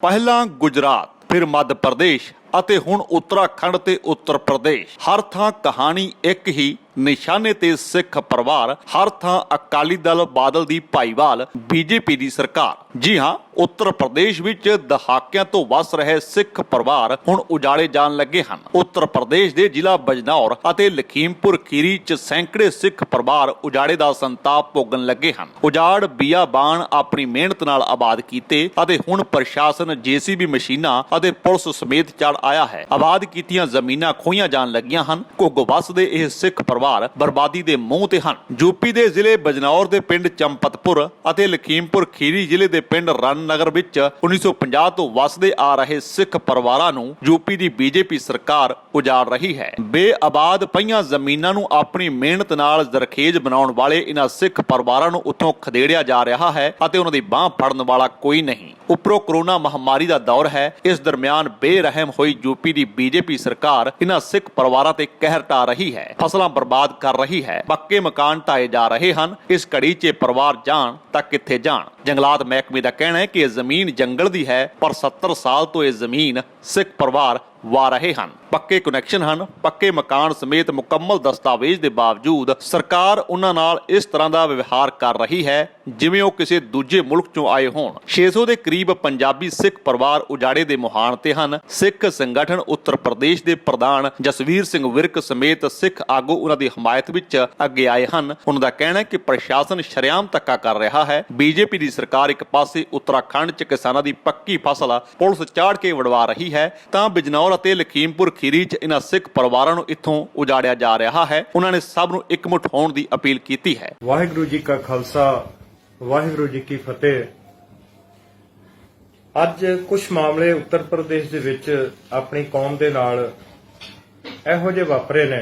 ਪਹਿਲਾਂ ਗੁਜਰਾਤ, ਫਿਰ ਮੱਧ ਪ੍ਰਦੇਸ਼ ਅਤੇ ਹੁਣ ਉੱਤਰਾਖੰਡ ਤੇ ਉੱਤਰ ਪ੍ਰਦੇਸ਼। ਹਰ ਥਾਂ ਕਹਾਣੀ ਇੱਕ ਹੀ, ਨਿਸ਼ਾਨੇ ਤੇ ਸਿੱਖ ਪਰਿਵਾਰ। ਹਰ ਥਾਂ ਅਕਾਲੀ ਦਲ, ਬਾਦਲ ਦੀ ਭਾਈਵਾਲ, ਬੀਜੇਪੀ ਦੀ ਸਰਕਾਰ। ਜੀ ਹਾਂ, ਉੱਤਰ ਪ੍ਰਦੇਸ਼ ਵਿੱਚ ਦਹਾਕਿਆਂ ਤੋਂ ਵਸ ਰਹੇ ਸਿੱਖ ਪਰਿਵਾਰ ਹੁਣ ਉਜਾੜੇ ਜਾਣ ਲੱਗੇ ਹਨ। ਉੱਤਰ ਪ੍ਰਦੇਸ਼ ਦੇ ਜ਼ਿਲ੍ਹਾ ਬਜਨੌਰ ਅਤੇ ਲਖੀਮਪੁਰ ਖੀਰੀ 'ਚ ਸੈਂਕੜੇ ਸਿੱਖ ਪਰਿਵਾਰ ਉਜਾੜੇ ਦਾ ਸੰਤਾਪ ਭੋਗਣ ਲੱਗੇ ਹਨ। ਉਜਾੜ ਬੀਆਬਾਨ ਆਪਣੀ ਮਿਹਨਤ ਨਾਲ ਆਬਾਦ ਕੀਤੇ ਅਤੇ ਹੁਣ ਪ੍ਰਸ਼ਾਸਨ ਜੀਸੀਬੀ ਮਸ਼ੀਨਾਂ ਅਤੇ ਪੁਲਿਸ ਸਮੇਤ ਚੜ ਆਇਆ ਹੈ। ਆਬਾਦ ਕੀਤੀਆਂ ਜ਼ਮੀਨਾਂ ਖੋਹੀਆਂ ਜਾਣ ਲੱਗੀਆਂ ਹਨ। ਘੁੱਗ ਵਸਦੇ ਇਹ ਸਿੱਖ ਪਰਿਵਾਰ ਬਰਬਾਦੀ ਦੇ ਮੂੰਹ ਤੇ ਹਨ। ਯੂਪੀ ਦੇ ਜ਼ਿਲ੍ਹੇ ਬਜਨੌਰ ਦੇ ਪਿੰਡ ਚੰਪਤਪੁਰ ਅਤੇ ਲਖੀਮਪੁਰ ਖੀਰੀ ਜ਼ਿਲ੍ਹੇ ਦੇ ਪਿੰਡ ਰਣਨਗਰ ਵਿੱਚ 1950 ਤੋਂ ਵਸਦੇ ਆ ਰਹੇ ਸਿੱਖ ਪਰਿਵਾਰਾਂ ਨੂੰ ਯੂਪੀ ਦੀ ਬੀਜੇਪੀ ਸਰਕਾਰ ਉਜਾੜ ਰਹੀ ਹੈ। ਬੇਆਬਾਦ ਪਈਆਂ ਜ਼ਮੀਨਾਂ ਨੂੰ ਆਪਣੀ ਮਿਹਨਤ ਨਾਲ ਜ਼ਰਖੇਜ਼ ਬਣਾਉਣ ਵਾਲੇ ਇਹਨਾਂ ਸਿੱਖ ਪਰਿਵਾਰਾਂ ਨੂੰ ਉੱਥੋਂ ਖਦੇੜਿਆ ਜਾ ਰਿਹਾ ਹੈ ਅਤੇ ਉਹਨਾਂ ਦੀ ਬਾਂਹ ਫੜਨ ਵਾਲਾ ਕੋਈ ਨਹੀਂ। ਉੱਪਰੋਂ ਕਰੋਨਾ ਮਹਾਮਾਰੀ ਦਾ ਦੌਰ ਹੈ। ਇਸ ਦਰਮਿਆਨ ਬੇਰਹਿਮ ਹੋਈ ਯੂਪੀ ਦੀ ਬੀਜੇਪੀ ਸਰਕਾਰ ਇਹਨਾਂ ਸਿੱਖ ਪਰਿਵਾਰਾਂ ਤੇ ਕਹਿਰ ਢਾ ਰਹੀ ਹੈ। ਫਸਲਾਂ ਬਰਬਾਦ ਕਰ ਰਹੀ ਹੈ। ਪੱਕੇ ਮਕਾਨ ਢਾਏ ਜਾ ਰਹੇ ਹਨ। ਇਸ ਘੜੀ 'ਚ ਪਰਿਵਾਰ ਜਾਣ ਤਾਂ ਕਿੱਥੇ ਜਾਣ। ਜੰਗਲਾਤ ਮਹਿਕਮੇ ਦਾ ਕਹਿਣਾ ਹੈ ਕਿ ਇਹ ਜ਼ਮੀਨ ਜੰਗਲ ਦੀ ਹੈ, ਪਰ 70 ਸਾਲ ਤੋਂ ਇਹ ਜ਼ਮੀਨ ਸਿੱਖ ਪਰਿਵਾਰ ਵਾ ਰਹੇ ਹਨ। ਪੱਕੇ ਕਨੈਕਸ਼ਨ ਹਨ, ਪੱਕੇ ਮਕਾਨ ਸਮੇਤ ਮੁਕੰਮਲ ਦਸਤਾਵੇਜ਼ ਦੇ ਬਾਵਜੂਦ ਸਰਕਾਰ ਉਹਨਾਂ ਨਾਲ ਇਸ ਤਰ੍ਹਾਂ ਦਾ ਵਿਵਹਾਰ ਕਰ ਰਹੀ ਹੈ ਜਿਵੇਂ ਉਹ ਕਿਸੇ ਦੂਜੇ ਮੁਲਕ ਚੋਂ ਆਏ ਹੋਣ। 600 ਦੇ ਕਰੀਬ ਪੰਜਾਬੀ ਸਿੱਖ ਪਰਿਵਾਰ ਉਜਾੜੇ ਦੇ ਮੁਹਾਨ ਤੇ ਹਨ। ਸਿੱਖ ਸੰਗਠਨ ਉੱਤਰ ਪ੍ਰਦੇਸ਼ ਦੇ ਪ੍ਰਧਾਨ ਜਸਵੀਰ ਸਿੰਘ ਵਿਰਕ ਸਮੇਤ ਸਿੱਖ ਆਗੂ ਉਹਨਾਂ ਦੀ ਹਮਾਇਤ ਵਿੱਚ ਅੱਗੇ ਆਏ ਹਨ। ਉਹਨਾਂ ਦਾ ਕਹਿਣਾ ਹੈ ਕਿ ਪ੍ਰਸ਼ਾਸਨ ਸ਼ਰੇਆਮ ਧੱਕਾ ਕਰ ਰਿਹਾ ਹੈ। ਬੀਜੇਪੀ ਦੀ ਸਰਕਾਰ ਇੱਕ ਪਾਸੇ ਉੱਤਰਾਖੰਡ 'ਚ ਕਿਸਾਨਾਂ ਦੀ ਪੱਕੀ ਫਸਲ ਪੁਲਿਸ ਚਾੜ ਕੇ ਵੜਵਾ ਰਹੀ ਹੈ, ਤਾਂ ਬਿਜਨੌਰ ਅਤੇ ਲਖੀਮਪੁਰ ਖੀਰੀ 'ਚ ਇਹਨਾਂ ਸਿੱਖ ਪਰਿਵਾਰਾਂ ਨੂੰ ਇੱਥੋਂ ਉਜਾੜਿਆ ਜਾ ਰਿਹਾ ਹੈ। ਉਹਨਾਂ ਨੇ ਸਭ ਨੂੰ ਇਕਮੁੱਠ ਹੋਣ ਦੀ ਅਪੀਲ ਕੀਤੀ ਹੈ। ਵਾਹਿਗੁਰੂ ਜੀ ਕਾ ਖਾਲਸਾ, ਵਾਹਿਗੁਰੂ ਜੀ ਕੀ ਫਤਿਹ। ਅੱਜ ਕੁਝ ਮਾਮਲੇ ਉੱਤਰ ਪ੍ਰਦੇਸ਼ ਦੇ ਵਿੱਚ ਆਪਣੀ ਕੌਮ ਦੇ ਨਾਲ ਇਹੋ ਜਿਹੇ ਵਾਪਰੇ ਨੇ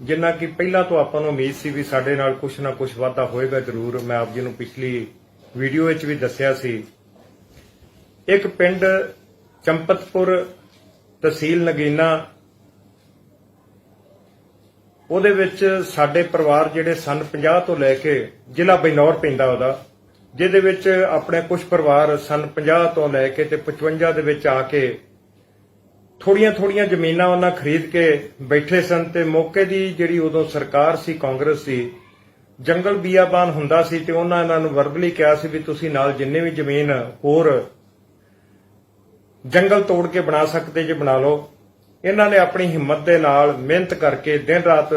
ਜਿੰਨਾ ਕਿ ਪਹਿਲਾਂ ਤੋਂ ਆਪਾਂ ਨੂੰ ਉਮੀਦ ਸੀ ਵੀ ਸਾਡੇ ਨਾਲ ਕੁਝ ਨਾ ਕੁਝ ਵਾਧਾ ਹੋਏਗਾ ਜ਼ਰੂਰ। ਮੈਂ ਆਪ ਜੀ ਨੂੰ ਪਿਛਲੀ ਵੀਡੀਓ ਵਿੱਚ ਵੀ ਦੱਸਿਆ ਸੀ। ਇੱਕ ਪਿੰਡ ਚੰਪਤਪੁਰ, ਤਹਿਸੀਲ ਨਗੀਨਾ, ਉਹਦੇ ਵਿੱਚ ਸਾਡੇ ਪਰਿਵਾਰ ਜਿਹੜੇ ਸਨ 50 ਤੋਂ ਲੈ ਕੇ ਜ਼ਿਲ੍ਹਾ ਬਜਨੌਰ ਪੈਂਦਾ ਉਹਦਾ, ਜਿਹਦੇ ਵਿੱਚ ਆਪਣੇ ਕੁਝ ਪਰਿਵਾਰ ਸਨ 50 ਤੋਂ ਲੈ ਕੇ ਤੇ 55 ਦੇ ਵਿੱਚ ਆ ਕੇ ਥੋੜੀਆਂ ਜ਼ਮੀਨਾਂ ਉਹਨਾਂ ਖਰੀਦ ਕੇ ਬੈਠੇ ਸਨ। ਤੇ ਮੌਕੇ ਦੀ ਜਿਹੜੀ ਉਦੋਂ ਸਰਕਾਰ ਸੀ, ਕਾਂਗਰਸ ਸੀ, ਜੰਗਲ ਬੀਆਬਾਨ ਹੁੰਦਾ ਸੀ ਤੇ ਉਹਨਾਂ ਇਹਨਾਂ ਨੂੰ ਵਰਬਲੀ ਕਿਹਾ ਸੀ ਵੀ ਤੁਸੀਂ ਨਾਲ ਜਿੰਨੇ ਵੀ ਜ਼ਮੀਨ ਹੋਰ ਜੰਗਲ ਤੋੜ ਕੇ ਬਣਾ ਸਕਦੇ ਜੇ ਬਣਾ ਲਓ। ਇਹਨਾਂ ਨੇ ਆਪਣੀ ਹਿੰਮਤ ਦੇ ਨਾਲ ਮਿਹਨਤ ਕਰਕੇ ਦਿਨ ਰਾਤ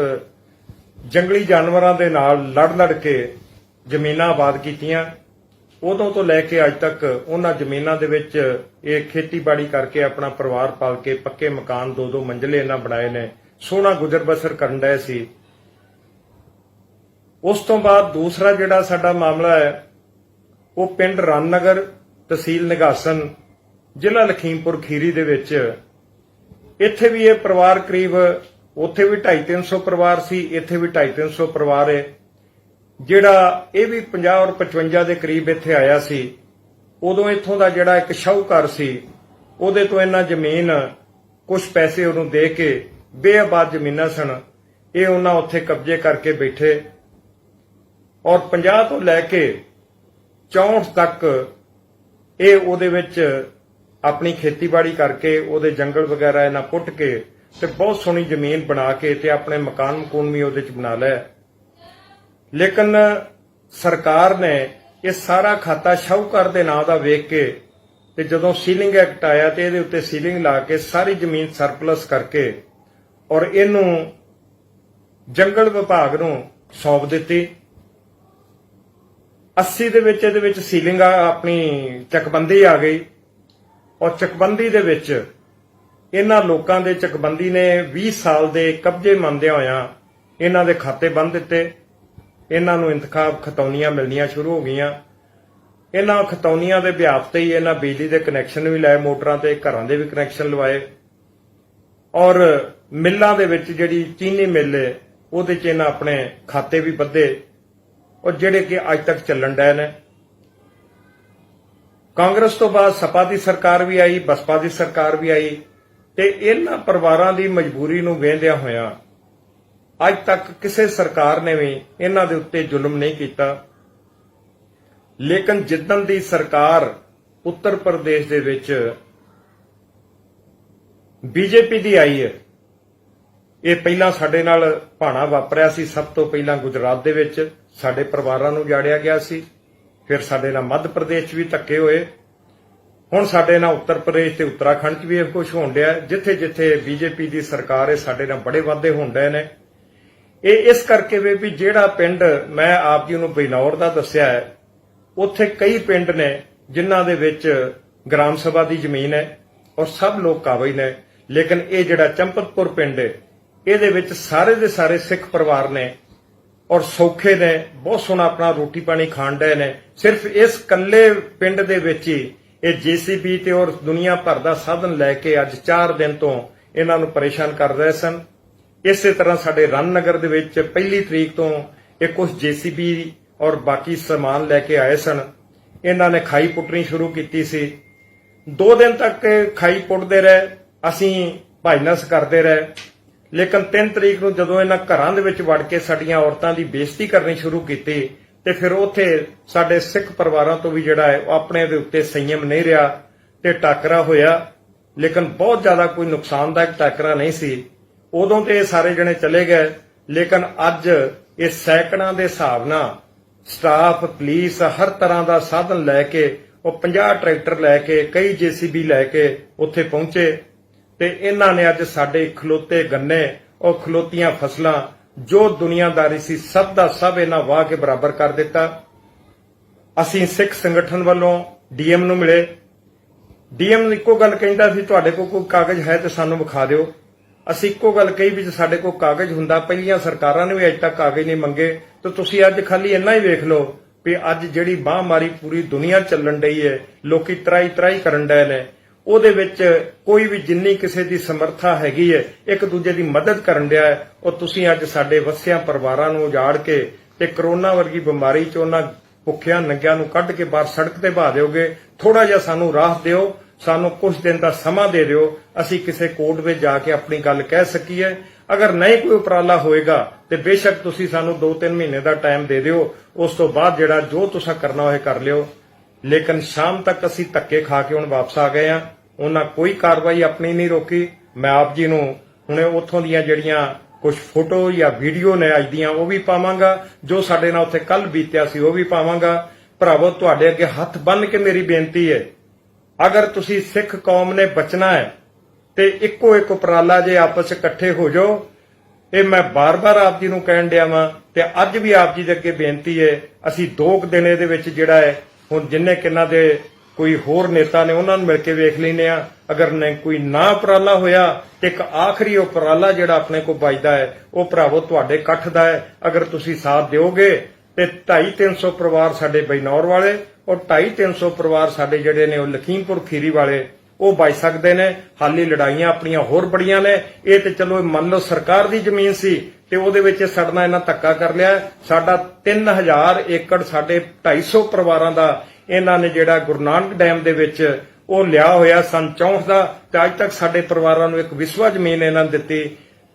ਜੰਗਲੀ ਜਾਨਵਰਾਂ ਦੇ ਨਾਲ ਲੜ ਕੇ ਜ਼ਮੀਨਾਂ ਆਬਾਦ ਕੀਤੀਆਂ। ਉਦੋਂ ਤੋਂ ਲੈ ਕੇ ਅੱਜ ਤੱਕ ਉਹਨਾਂ ਜ਼ਮੀਨਾਂ ਦੇ ਵਿੱਚ ਇਹ ਖੇਤੀਬਾੜੀ ਕਰਕੇ ਆਪਣਾ ਪਰਿਵਾਰ ਪਾਲ ਕੇ ਪੱਕੇ ਮਕਾਨ 2-2 ਮੰਜ਼ਲੇ ਇਹਨਾਂ ਬਣਾਏ ਨੇ। ਸੋਹਣਾ ਗੁਜ਼ਰ ਬਸਰ ਕਰਨ ਡਏ ਸੀ। ਉਸ ਤੋਂ ਬਾਅਦ ਦੂਸਰਾ ਜਿਹੜਾ ਸਾਡਾ ਮਾਮਲਾ ਹੈ ਉਹ ਪਿੰਡ ਰਣਨਗਰ, ਤਹਿਸੀਲ ਨਿਗਾਸਨ, ਜ਼ਿਲ੍ਹਾ ਲਖੀਮਪੁਰ ਖੀਰੀ ਦੇ ਵਿੱਚ। ਇੱਥੇ ਵੀ ਇਹ ਪਰਿਵਾਰ ਕਰੀਬ, ਉੱਥੇ ਵੀ 250-300 ਪਰਿਵਾਰ ਸੀ, ਇੱਥੇ ਵੀ 250-300 ਪਰਿਵਾਰ ਹੈ। ਜਿਹੜਾ ਇਹ ਵੀ 50 ਔਰ 55 ਦੇ ਕਰੀਬ ਇੱਥੇ ਆਇਆ ਸੀ। ਉਦੋਂ ਇੱਥੋਂ ਦਾ ਜਿਹੜਾ ਇੱਕ ਸ਼ਾਹੂਕਾਰ ਸੀ, ਉਹਦੇ ਤੋਂ ਇਹਨਾਂ ਜ਼ਮੀਨ ਕੁਝ ਪੈਸੇ ਉਹਨੂੰ ਦੇ ਕੇ, ਬੇਆਬਾਦ ਜ਼ਮੀਨਾਂ ਸਨ, ਇਹ ਉਹਨਾਂ ਉੱਥੇ ਕਬਜ਼ੇ ਕਰਕੇ ਬੈਠੇ ਔਰ 50 ਤੋਂ ਲੈ ਕੇ 64 ਤੱਕ ਇਹ ਉਹਦੇ ਵਿੱਚ ਆਪਣੀ ਖੇਤੀਬਾੜੀ ਕਰਕੇ ਉਹਦੇ ਜੰਗਲ ਵਗੈਰਾ ਇਹਨਾਂ ਪੁੱਟ ਕੇ ਤੇ ਬਹੁਤ ਸੋਹਣੀ ਜ਼ਮੀਨ ਬਣਾ ਕੇ ਤੇ ਆਪਣੇ ਮਕਾਨ ਵੀ ਉਹਦੇ ਚ ਬਣਾ ਲਿਆ। ਲੇਕਿਨ ਸਰਕਾਰ ਨੇ ਇਹ ਸਾਰਾ ਖਾਤਾ ਸ਼ਾਹੂਕਾਰ ਦੇ ਨਾਂ ਦਾ ਵੇਖ ਕੇ ਤੇ ਜਦੋਂ ਸੀਲਿੰਗ ਐਕਟ ਆਇਆ ਤੇ ਇਹਦੇ ਉੱਤੇ ਸੀਲਿੰਗ ਲਾ ਕੇ ਸਾਰੀ ਜ਼ਮੀਨ ਸਰਪਲਸ ਕਰਕੇ ਔਰ ਇਹਨੂੰ ਜੰਗਲ ਵਿਭਾਗ ਨੂੰ ਸੌਂਪ ਦਿੱਤੀ। 80 ਦੇ ਵਿੱਚ ਇਹਦੇ ਵਿੱਚ ਸੀਲਿੰਗ ਆਪਣੀ ਚੱਕਬੰਦੀ ਆ ਗਈ ਔਰ ਚੱਕਬੰਦੀ ਦੇ ਵਿੱਚ ਇਹਨਾਂ ਲੋਕਾਂ ਦੇ ਚੱਕਬੰਦੀ ਨੇ 20 ਸਾਲ ਦੇ ਕਬਜ਼ੇ ਮੰਨਦਿਆਂ ਹੋਇਆਂ ਇਹਨਾਂ ਦੇ ਖਾਤੇ ਬੰਦ ਦਿੱਤੇ। ਇਹਨਾਂ ਨੂੰ ਇੰਤਖਾਬ ਖਤੌਨੀਆਂ ਮਿਲਣੀਆਂ ਸ਼ੁਰੂ ਹੋ ਗਈਆਂ। ਇਹਨਾਂ ਖਤੌਨੀਆਂ ਦੇ ਵਿਆਪ ਤੇ ਹੀ ਇਹਨਾਂ ਬਿਜਲੀ ਦੇ ਕਨੈਕਸ਼ਨ ਵੀ ਲਾਏ, ਮੋਟਰਾਂ ਤੇ ਘਰਾਂ ਦੇ ਵੀ ਕਨੈਕਸ਼ਨ ਲਵਾਏ ਔਰ ਮਿੱਲਾਂ ਦੇ ਵਿੱਚ ਜਿਹੜੀ ਚੀਨੀ ਮਿੱਲ ਹੈ ਉਹਦੇ 'ਚ ਇਹਨਾਂ ਆਪਣੇ ਖਾਤੇ ਵੀ ਬੱਧੇ ਔਰ ਜਿਹੜੇ ਕਿ ਅੱਜ ਤੱਕ ਚੱਲਣ ਡਏ ਨੇ। ਕਾਂਗਰਸ ਤੋਂ ਬਾਅਦ ਸਪਾ ਦੀ ਸਰਕਾਰ ਵੀ ਆਈ, ਬਸਪਾ ਦੀ ਸਰਕਾਰ ਵੀ ਆਈ ਤੇ ਇਹਨਾਂ ਪਰਿਵਾਰਾਂ ਦੀ ਮਜਬੂਰੀ ਨੂੰ ਵੇਖਦਿਆਂ ਹੋਇਆਂ ਅੱਜ ਤੱਕ ਕਿਸੇ ਸਰਕਾਰ ਨੇ ਵੀ ਇਹਨਾਂ ਦੇ ਉੱਤੇ ਜ਼ੁਲਮ ਨਹੀਂ ਕੀਤਾ। ਲੇਕਿਨ ਜਿੱਦਣ ਦੀ ਸਰਕਾਰ ਉੱਤਰ ਪ੍ਰਦੇਸ਼ ਦੇ ਵਿੱਚ ਬੀਜੇਪੀ ਦੀ ਆਈ ਹੈ। ਇਹ ਪਹਿਲਾਂ ਸਾਡੇ ਨਾਲ ਭਾਣਾ ਵਾਪਰਿਆ ਸੀ। ਸਭ ਤੋਂ ਪਹਿਲਾਂ ਗੁਜਰਾਤ ਦੇ ਵਿੱਚ ਸਾਡੇ ਪਰਿਵਾਰਾਂ ਨੂੰ ਜਾੜਿਆ ਗਿਆ ਸੀ, ਫਿਰ ਸਾਡੇ ਨਾਲ ਮੱਧ ਪ੍ਰਦੇਸ਼ 'ਚ ਵੀ ਧੱਕੇ ਹੋਏ, ਹੁਣ ਸਾਡੇ ਨਾਲ ਉੱਤਰ ਪ੍ਰਦੇਸ਼ ਤੇ ਉੱਤਰਾਖੰਡ 'ਚ ਵੀ ਇਹ ਕੁਝ ਹੋਣ ਡਿਆ। ਜਿੱਥੇ ਜਿੱਥੇ ਬੀਜੇਪੀ ਦੀ ਸਰਕਾਰ ਹੈ ਸਾਡੇ ਨਾਲ ਬੜੇ ਵਾਅਦੇ ਹੋਣ ਡਏ ਨੇ। ਇਹ ਇਸ ਕਰਕੇ ਵੀ ਜਿਹੜਾ ਪਿੰਡ ਮੈਂ ਆਪ ਜੀ ਨੂੰ ਬਿਨੌਰ ਦਾ ਦੱਸਿਆ ਹੈ, ਉੱਥੇ ਕਈ ਪਿੰਡ ਨੇ ਜਿਨ੍ਹਾਂ ਦੇ ਵਿੱਚ ਗ੍ਰਾਮ ਸਭਾ ਦੀ ਜ਼ਮੀਨ ਹੈ ਔਰ ਸਭ ਲੋਕ ਕਾਬਜ਼ ਨੇ, ਲੇਕਿਨ ਇਹ ਜਿਹੜਾ ਚੰਪਤਪੁਰ ਪਿੰਡ ਹੈ ਇਹਦੇ ਵਿੱਚ ਸਾਰੇ ਦੇ ਸਾਰੇ ਸਿੱਖ ਪਰਿਵਾਰ ਨੇ ਔਰ ਸੌਖੇ ਨੇ, ਬਹੁਤ ਸੋਹਣਾ ਆਪਣਾ ਰੋਟੀ ਪਾਣੀ ਖਾਣ ਡਏ ਨੇ। ਸਿਰਫ ਇਸ ਕੱਲੇ ਪਿੰਡ ਦੇ ਵਿੱਚ ਹੀ ਇਹ ਜੀਸੀਬੀ ਤੇ ਔਰ ਦੁਨੀਆ ਭਰ ਦਾ ਸਾਧਨ ਲੈ ਕੇ ਅੱਜ 4 ਦਿਨ ਤੋਂ ਇਹਨਾਂ ਨੂੰ ਪਰੇਸ਼ਾਨ ਕਰ ਰਹੇ ਸਨ। ਇਸੇ ਤਰ੍ਹਾਂ ਸਾਡੇ ਰਣਨਗਰ ਦੇ ਵਿੱਚ 1 ਤਰੀਕ ਤੋਂ ਇਹ ਕੁਝ ਜੀਸੀਬੀ ਔਰ ਬਾਕੀ ਸਮਾਨ ਲੈ ਕੇ ਆਏ ਸਨ। ਇਹਨਾਂ ਨੇ ਖਾਈ ਪੁੱਟਣੀ ਸ਼ੁਰੂ ਕੀਤੀ ਸੀ। 2 ਦਿਨ ਤੱਕ ਖਾਈ ਪੁੱਟਦੇ ਰਹੇ, ਅਸੀਂ ਭਾਈਨਸ ਕਰਦੇ ਰਹੇ, ਲੇਕਿਨ 3 ਤਰੀਕ ਨੂੰ ਜਦੋਂ ਇਹਨਾਂ ਘਰਾਂ ਦੇ ਵਿੱਚ ਵੜ ਕੇ ਸਾਡੀਆਂ ਔਰਤਾਂ ਦੀ ਬੇਇੱਜ਼ਤੀ ਕਰਨੀ ਸ਼ੁਰੂ ਕੀਤੀ ਤੇ ਫਿਰ ਉੱਥੇ ਸਾਡੇ ਸਿੱਖ ਪਰਿਵਾਰਾਂ ਤੋਂ ਵੀ ਜਿਹੜਾ ਹੈ ਉਹ ਆਪਣੇ ਦੇ ਉੱਤੇ ਸੰਯਮ ਨਹੀਂ ਰਿਹਾ ਤੇ ਟਾਕਰਾ ਹੋਇਆ, ਲੇਕਿਨ ਬਹੁਤ ਜ਼ਿਆਦਾ ਕੋਈ ਨੁਕਸਾਨਦਾਇਕ ਟਾਕਰਾ ਨਹੀਂ ਸੀ। ਉਦੋਂ ਤੇ ਇਹ ਸਾਰੇ ਜਣੇ ਚਲੇ ਗਏ, ਲੇਕਿਨ ਅੱਜ ਇਹ ਸੈਂਕੜਾਂ ਦੇ ਹਿਸਾਬ ਨਾਲ ਸਟਾਫ, ਪੁਲਿਸ, ਹਰ ਤਰ੍ਹਾਂ ਦਾ ਸਾਧਨ ਲੈ ਕੇ ਉਹ 50 ਟਰੈਕਟਰ ਲੈ ਕੇ, ਕਈ ਜੀਸੀਬੀ ਲੈ ਕੇ ਉੱਥੇ ਪਹੁੰਚੇ ਤੇ ਇਹਨਾਂ ਨੇ ਅੱਜ ਸਾਡੇ ਖਲੋਤੇ ਗੰਨੇ ਔਰ ਖਲੋਤੀਆਂ ਫਸਲਾਂ ਜੋ ਦੁਨੀਆਦਾਰੀ ਸੀ ਸਭ ਦਾ ਸਭ ਇਹਨਾਂ ਵਾਹ ਕੇ ਬਰਾਬਰ ਕਰ ਦਿੱਤਾ। ਅਸੀਂ ਸਿੱਖ ਸੰਗਠਨ ਵੱਲੋਂ ਡੀਐਮ ਨੂੰ ਮਿਲੇ। ਡੀਐਮ ਇੱਕੋ ਗੱਲ ਕਹਿੰਦਾ ਸੀ, ਤੁਹਾਡੇ ਕੋਲ ਕੋਈ ਕਾਗਜ਼ ਹੈ ਤੇ ਸਾਨੂੰ ਵਿਖਾ ਦਿਓ। ਅਸੀਂ ਇੱਕੋ ਗੱਲ ਕਹੀ ਵੀ ਜੇ ਸਾਡੇ ਕੋਲ ਕਾਗਜ਼ ਹੁੰਦਾ, ਪਹਿਲੀਆਂ ਸਰਕਾਰਾਂ ਨੇ ਵੀ ਅਜੇ ਤੱਕ ਕਾਗਜ਼ ਨਹੀਂ ਮੰਗੇ, ਤੇ ਤੁਸੀਂ ਅੱਜ ਖਾਲੀ ਇੰਨਾ ਹੀ ਵੇਖ ਲਓ ਵੀ ਅੱਜ ਜਿਹੜੀ ਮਹਾਂਮਾਰੀ ਪੂਰੀ ਦੁਨੀਆ ਚੱਲਣ ਡਈ ਹੈ, ਲੋਕੀ ਤਰਾਈ ਕਰਨ ਡਏ ਨੇ, ਉਹਦੇ ਵਿੱਚ ਕੋਈ ਵੀ ਜਿੰਨੀ ਕਿਸੇ ਦੀ ਸਮਰੱਥਾ ਹੈਗੀ ਹੈ ਇੱਕ ਦੂਜੇ ਦੀ ਮਦਦ ਕਰਨ ਡਿਆ ਹੈ। ਉਹ ਤੁਸੀਂ ਅੱਜ ਸਾਡੇ ਵਸਿਆਂ ਪਰਿਵਾਰਾਂ ਨੂੰ ਉਜਾੜ ਕੇ ਤੇ ਕਰੋਨਾ ਵਰਗੀ ਬਿਮਾਰੀ 'ਚ ਉਹਨਾਂ ਭੁੱਖਿਆਂ ਨੰਗਿਆਂ ਨੂੰ ਕੱਢ ਕੇ ਬਾਹਰ ਸੜਕ ਤੇ ਬਹਾ ਦਿਓਗੇ। ਥੋੜਾ ਜਿਹਾ ਸਾਨੂੰ ਰਾਹਤ ਦਿਓ, ਸਾਨੂੰ ਕੁਝ ਦਿਨ ਦਾ ਸਮਾਂ ਦੇ ਦਿਓ, ਅਸੀਂ ਕਿਸੇ ਕੋਰਟ ਵਿੱਚ ਜਾ ਕੇ ਆਪਣੀ ਗੱਲ ਕਹਿ ਸਕੀਏ। ਅਗਰ ਨਹੀਂ ਕੋਈ ਉਪਰਾਲਾ ਹੋਏਗਾ ਤੇ ਬੇਸ਼ੱਕ ਤੁਸੀਂ ਸਾਨੂੰ 2-3 ਮਹੀਨੇ ਦਾ ਟਾਈਮ ਦੇ ਦਿਓ, ਉਸ ਤੋਂ ਬਾਅਦ ਜਿਹੜਾ ਜੋ ਤੁਸੀਂ ਕਰਨਾ ਹੋਏ ਕਰ ਲਿਓ। ਲੇਕਿਨ ਸ਼ਾਮ ਤੱਕ ਅਸੀਂ ਧੱਕੇ ਖਾ ਕੇ ਹੁਣ ਵਾਪਸ ਆ ਗਏ ਆ। ਉਹਨਾਂ ਕੋਈ ਕਾਰਵਾਈ ਆਪਣੀ ਨਹੀਂ ਰੋਕੀ। ਮੈਂ ਆਪ ਜੀ ਨੂੰ ਹੁਣੇ ਉੱਥੋਂ ਦੀਆਂ ਜਿਹੜੀਆਂ ਕੁਝ ਫੋਟੋ ਜਾਂ ਵੀਡੀਓ ਨੇ ਅੱਜ ਦੀਆਂ ਉਹ ਵੀ ਪਾਵਾਂਗਾ, ਜੋ ਸਾਡੇ ਨਾਲ ਉੱਥੇ ਕੱਲ ਬੀਤਿਆ ਸੀ ਉਹ ਵੀ ਪਾਵਾਂਗਾ। ਭਰਾਵੋ, ਤੁਹਾਡੇ ਅੱਗੇ ਹੱਥ ਬੰਨ੍ਹ ਕੇ ਮੇਰੀ ਬੇਨਤੀ ਹੈ, ਅਗਰ ਤੁਸੀਂ ਸਿੱਖ ਕੌਮ ਨੇ ਬਚਣਾ ਹੈ ਤੇ ਇੱਕੋ ਇੱਕ ਉਪਰਾਲਾ ਜੇ ਆਪਸ ਇਕੱਠੇ ਹੋ ਜਾਓ। ਇਹ ਮੈਂ ਬਾਰ-ਬਾਰ ਆਪ ਜੀ ਨੂੰ ਕਹਿਣ ਡਿਆ ਵਾਂ ਤੇ ਅੱਜ ਵੀ ਆਪ ਜੀ ਦੇ ਅੱਗੇ ਬੇਨਤੀ ਹੈ, ਅਸੀਂ 2 ਦਿਨ ਇਹਦੇ ਵਿੱਚ ਜਿਹੜਾ ਹੈ ਹੁਣ ਜਿੰਨੇ ਕਿੰਨਾ ਦੇ ਕੋਈ ਹੋਰ ਨੇਤਾ ਨੇ ਉਹਨਾਂ ਨੂੰ ਮਿਲ ਕੇ ਵੇਖ ਲੈਨੇ ਆ। ਅਗਰ ਨਹੀਂ ਕੋਈ ਨਾ ਉਪਰਾਲਾ ਹੋਇਆ ਤੇ ਇੱਕ ਆਖਰੀ ਉਪਰਾਲਾ ਜਿਹੜਾ ਆਪਣੇ ਕੋਲ ਬਚਦਾ ਹੈ ਉਹ ਭਰਾਵੋ ਤੁਹਾਡੇ ਇਕੱਠ ਦਾ ਹੈ। ਅਗਰ ਤੁਸੀਂ ਸਾਥ ਦਿਓਗੇ ਤੇ 250-300 ਪਰਿਵਾਰ ਸਾਡੇ ਬੈਨੌਰ ਵਾਲੇ ਔਰ 250-300 ਪਰਿਵਾਰ ਸਾਡੇ ਜਿਹੜੇ ਨੇ ਉਹ ਲਖੀਮਪੁਰ ਖੀਰੀ ਵਾਲੇ ਉਹ ਬਚ ਸਕਦੇ ਨੇ। ਹਾਲੀ ਲੜਾਈਆਂ ਆਪਣੀਆਂ ਹੋਰ ਬੜੀਆਂ ਨੇ। ਇਹ ਤੇ ਚਲੋ ਮੰਨ ਲਓ ਸਰਕਾਰ ਦੀ ਜ਼ਮੀਨ ਸੀ ਤੇ ਉਹਦੇ ਵਿੱਚ ਸੜਨਾ ਇਹਨਾਂ ਧੱਕਾ ਕਰ ਲਿਆ। ਸਾਡਾ 3000 ਏਕੜ ਸਾਡੇ 250 ਪਰਿਵਾਰਾਂ ਦਾ ਇਹਨਾਂ ਨੇ ਜਿਹੜਾ ਗੁਰੂ ਨਾਨਕ ਡੈਮ ਦੇ ਵਿੱਚ ਉਹ ਲਿਆ ਹੋਇਆ ਸਨ 64 ਦਾ, ਤੇ ਅੱਜ ਤੱਕ ਸਾਡੇ ਪਰਿਵਾਰਾਂ ਨੂੰ ਇੱਕ ਵਿਸਵਾ ਜ਼ਮੀਨ ਇਹਨਾਂ ਨੇ ਦਿੱਤੀ।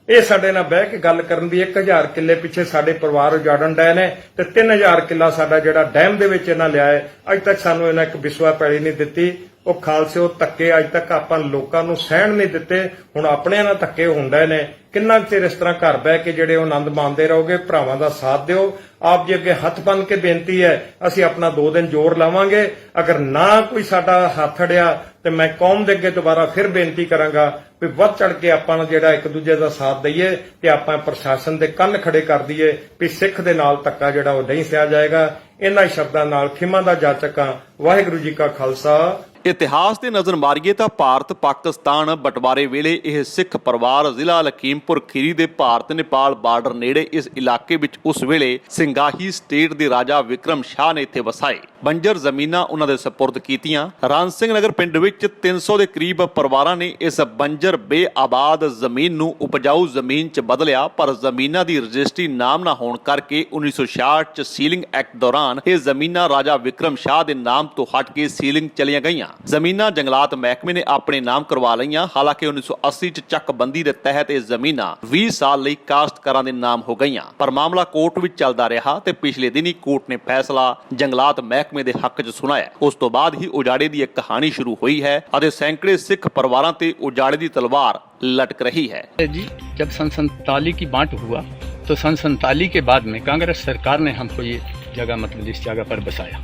ਇਹ ਸਾਡੇ ਨਾਲ ਬਹਿ ਕੇ ਗੱਲ ਕਰਨ ਦੀ 1000 ਕਿੱਲੇ ਪਿੱਛੇ ਸਾਡੇ ਪਰਿਵਾਰ ਉਜਾੜਨ ਡਏ ਨੇ ਤੇ 3000 ਕਿੱਲਾ ਸਾਡਾ ਜਿਹੜਾ ਡੈਮ ਦੇ ਵਿੱਚ ਇਹਨਾਂ ਲਿਆ ਹੈ, ਅੱਜ ਤੱਕ ਸਾਨੂੰ ਇਹਨਾਂ ਇੱਕ ਵਿਸਵਾ ਪੈਲੀ ਨਹੀਂ ਦਿੱਤੀ। ਉਹ ਖਾਲਸੇ ਉਹ ਧੱਕੇ ਅੱਜ ਤੱਕ ਆਪਾਂ ਲੋਕਾਂ ਨੂੰ ਸਹਿਣ ਨਹੀਂ ਦਿੱਤੇ। ਹੁਣ ਆਪਣਿਆਂ ਨਾਲ ਧੱਕੇ ਹੁੰਦੇ ਨੇ। ਕਿੰਨਾ ਚਿਰ ਇਸ ਤਰ੍ਹਾਂ ਘਰ ਬਹਿ ਕੇ ਜਿਹੜੇ ਉਹ ਆਨੰਦ ਮਾਣਦੇ ਰਹੋਗੇ? ਭਰਾਵਾਂ ਦਾ ਸਾਥ ਦਿਓ। ਆਪ ਜੀ ਅੱਗੇ ਹੱਥ ਬੰਨ੍ਹ ਕੇ ਬੇਨਤੀ ਹੈ, ਅਸੀਂ ਆਪਣਾ 2 ਦਿਨ ਜ਼ੋਰ ਲਾਵਾਂਗੇ। ਅਗਰ ਨਾ ਕੋਈ ਸਾਡਾ ਹੱਥ ਅੜਿਆ ਤੇ ਮੈਂ ਕੌਮ ਦੇ ਅੱਗੇ ਦੁਬਾਰਾ ਫਿਰ ਬੇਨਤੀ ਕਰਾਂਗਾ ਵੀ ਵੱਧ ਚੜ ਕੇ ਆਪਾਂ ਨੂੰ ਜਿਹੜਾ ਇੱਕ ਦੂਜੇ ਦਾ ਸਾਥ ਦਈਏ ਤੇ ਆਪਾਂ ਪ੍ਰਸ਼ਾਸਨ ਦੇ ਕੰਨ ਖੜੇ ਕਰ ਦਈਏ ਵੀ ਸਿੱਖ ਦੇ ਨਾਲ ਧੱਕਾ ਜਿਹੜਾ ਉਹ ਨਹੀਂ ਸਹਿ ਜਾਏਗਾ। ਇਹਨਾਂ ਸ਼ਬਦਾਂ ਨਾਲ ਖਿਮਾ ਦਾ ਜਾਚਕਾਂ। ਵਾਹਿਗੁਰੂ ਜੀ ਕਾ ਖਾਲਸਾ। ਇਤਿਹਾਸ ਤੇ ਨਜ਼ਰ ਮਾਰੀਏ ਤਾਂ ਭਾਰਤ ਪਾਕਿਸਤਾਨ ਬਟਵਾਰੇ ਵੇਲੇ ਇਹ ਸਿੱਖ ਪਰਿਵਾਰ ਜ਼ਿਲ੍ਹਾ ਲਖੀਮਪੁਰ ਖੀਰੀ ਦੇ ਭਾਰਤ ਨੇਪਾਲ ਬਾਰਡਰ ਨੇੜੇ ਇਸ ਇਲਾਕੇ ਵਿੱਚ ਉਸ ਵੇਲੇ ਸਿੰਗਾਹੀ ਸਟੇਟ ਦੇ ਰਾਜਾ ਵਿਕਰਮ ਸ਼ਾਹ ਨੇ ਇੱਥੇ ਵਸਾਏ। ਬੰਜਰ ਜ਼ਮੀਨਾਂ ਉਹਨਾਂ ਦੇ ਸਪੁਰਦ ਕੀਤੀਆਂ। ਰਾਮ ਸਿੰਘ ਨਗਰ ਪਿੰਡ ਵਿੱਚ 300 ਦੇ ਕਰੀਬ ਪਰਿਵਾਰਾਂ ਨੇ ਇਸ ਬੰਜਰ ਬੇਆਬਾਦ ਜ਼ਮੀਨ ਨੂੰ ਉਪਜਾਊ ਜ਼ਮੀਨ 'ਚ ਬਦਲਿਆ, ਪਰ ਜ਼ਮੀਨਾਂ ਦੀ ਰਜਿਸਟਰੀ ਨਾਮ ਨਾ ਹੋਣ ਕਰਕੇ 1966 'ਚ ਸੀਲਿੰਗ ਐਕਟ ਦੌਰਾਨ ਇਹ ਜ਼ਮੀਨਾਂ ਰਾਜਾ ਵਿਕਰਮ ਸ਼ਾਹ ਦੇ ਨਾਮ ਤੋਂ ਹਟ ਕੇ ਸੀਲਿੰਗ ਚਲੀਆਂ ਗਈਆਂ। ਜ਼ਮੀਨਾਂ ਜੰਗਲਾਤ ਮਹਿਕਮੇ ਨੇ ਆਪਣੇ ਨਾਮ ਕਰਵਾ ਲਈਆਂ। ਹਾਲਾਂਕਿ 1980 'ਚ ਚੱਕਬੰਦੀ ਦੇ ਤਹਿਤ ਇਹ ਜ਼ਮੀਨਾਂ 20 ਸਾਲ ਲਈ ਕਾਸ਼ਤਕਾਰਾਂ ਦੇ ਨਾਮ ਹੋ ਗਈਆਂ, ਪਰ ਮਾਮਲਾ ਕੋਰਟ ਵਿੱਚ ਚੱਲਦਾ ਰਿਹਾ ਤੇ ਪਿਛਲੇ ਦਿਨੀ ਕੋਰਟ ਨੇ ਫੈਸਲਾ ਜੰਗਲਾਤ ਮਹਿਕਮੇ ਮਹਿਕਮੇ ਦੇ ਹੱਕ 'ਚ ਸੁਣਾਇਆ। ਉਸ ਤੋਂ ਬਾਅਦ ਹੀ ਉਜਾੜੇ ਦੀ ਇੱਕ ਕਹਾਣੀ ਸ਼ੁਰੂ ਹੋਈ ਹੈ ਅਤੇ ਸੈਂਕੜੇ ਸਿੱਖ ਪਰਿਵਾਰਾਂ ਤੇ ਉਜਾੜੇ ਦੀ ਤਲਵਾਰ लटक रही है। जी, जब सन 47 की बांट हुआ तो सन 47 के बाद में कांग्रेस सरकार ने हमको ये जगह मतलब इस जगह पर बसाया।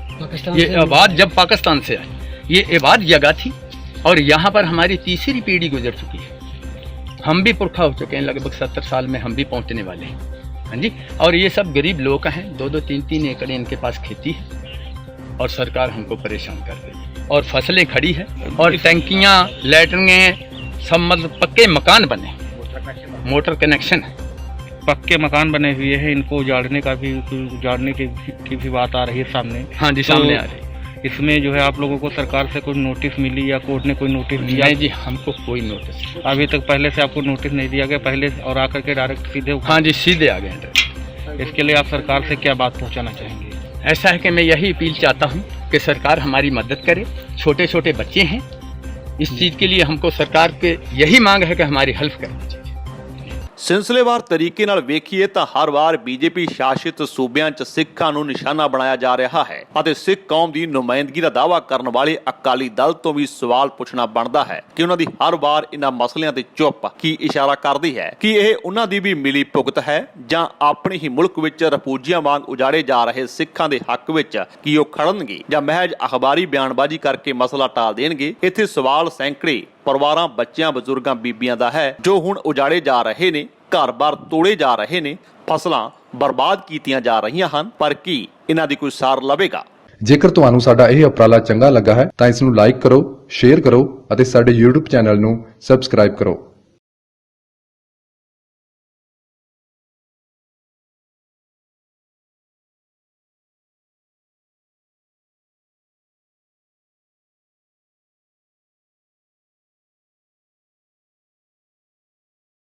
ये आबाद जब पाकिस्तान से आई, ये आबाद जगह थी और यहाँ पर हमारी तीसरी पीढ़ी गुजर चुकी है। हम भी पुरखा हो चुके हैं, लगभग 70 साल में हम भी पहुँचने वाले हैं। हाँ जी, और ये सब गरीब लोग हैं, 2-2 3-3 एकड़ इनके पास खेती है और सरकार हमको परेशान कर रही है और फसलें खड़ी है और टंकियाँ लैटरिनें सब मतलब पक्के मकान बने, मोटर कनेक्शन है, पक्के मकान बने हुए हैं। इनको उजाड़ने का भी उजाड़ने की भी बात आ रही है सामने। हाँ जी, सामने आ रही है। इसमें जो है आप लोगों को सरकार से कोई नोटिस मिली या कोर्ट ने कोई नोटिस दिया? नहीं जी, हमको कोई नोटिस अभी तक पहले से आपको नोटिस नहीं दिया गया पहले और आकर के डायरेक्ट सीधे? हाँ जी, सीधे आ गए। इसके लिए आप सरकार से क्या बात पहुंचाना चाहेंगे? ऐसा है कि मैं यही अपील चाहता हूँ कि सरकार हमारी मदद करे। छोटे छोटे बच्चे हैं, इस चीज़ के लिए हमको सरकार के यही मांग है कि हमारी हेल्प करें। ਸਿਲਸਿਲੇਵਾਰ ਤਰੀਕੇ ਨਾਲ ਵੇਖੀਏ ਤਾਂ ਹਰ ਵਾਰ ਬੀਜੇਪੀ ਸ਼ਾਸਿਤ ਸੂਬਿਆਂ 'ਚ ਸਿੱਖਾਂ ਨੂੰ ਨਿਸ਼ਾਨਾ ਬਣਾਇਆ ਜਾ ਰਿਹਾ ਹੈ ਅਤੇ ਸਿੱਖ ਕੌਮ ਦੀ ਨੁਮਾਇੰਦਗੀ ਦਾ ਦਾਅਵਾ ਕਰਨ ਵਾਲੇ ਅਕਾਲੀ ਦਲ ਤੋਂ ਵੀ ਸਵਾਲ ਪੁੱਛਣਾ ਬਣਦਾ ਹੈ ਕਿ ਉਹਨਾਂ ਦੀ ਹਰ ਵਾਰ ਇਹਨਾਂ ਮਸਲਿਆਂ ਤੇ ਚੁੱਪ ਕੀ ਇਸ਼ਾਰਾ ਕਰਦੀ ਹੈ ਕਿ ਇਹ ਉਹਨਾਂ ਦੀ ਵੀ ਮਿਲੀ ਭੁਗਤ ਹੈ ਜਾਂ ਆਪਣੇ ਹੀ ਮੁਲਕ ਵਿੱਚ ਰਫੂਜੀਆਂ ਵਾਂਗ ਉਜਾੜੇ ਜਾ ਰਹੇ ਸਿੱਖਾਂ ਦੇ ਹੱਕ ਵਿੱਚ ਕੀ ਉਹ ਖੜਨਗੇ ਜਾਂ ਮਹਿਜ ਅਖਬਾਰੀ ਬਿਆਨਬਾਜ਼ੀ ਕਰਕੇ ਮਸਲਾ ਟਾਲ ਦੇਣਗੇ। ਇੱਥੇ ਸਵਾਲ ਸੈਂਕੜੇ ਪਰਿਵਾਰਾਂ, ਬੱਚਿਆਂ, ਬਜ਼ੁਰਗਾਂ, ਬੀਬੀਆਂ ਦਾ ਹੈ ਜੋ ਹੁਣ ਉਜਾੜੇ ਜਾ ਰਹੇ ਨੇ, ਘਰ-ਬਾਰ ਤੋੜੇ ਜਾ ਰਹੇ ਨੇ, ਫਸਲਾਂ ਬਰਬਾਦ ਕੀਤੀਆਂ ਜਾ ਰਹੀਆਂ ਹਨ, ਪਰ ਕੀ ਇਹਨਾਂ ਦੀ ਕੋਈ ਸਾਰ ਲਵੇਗਾ? ਜੇਕਰ ਤੁਹਾਨੂੰ ਸਾਡਾ ਇਹ ਉਪਰਾਲਾ ਚੰਗਾ ਲੱਗਾ ਹੈ ਤਾਂ ਇਸ ਨੂੰ ਲਾਈਕ ਕਰੋ, ਸ਼ੇਅਰ ਕਰੋ ਅਤੇ ਸਾਡੇ YouTube ਚੈਨਲ ਨੂੰ ਸਬਸਕ੍ਰਾਈਬ ਕਰੋ।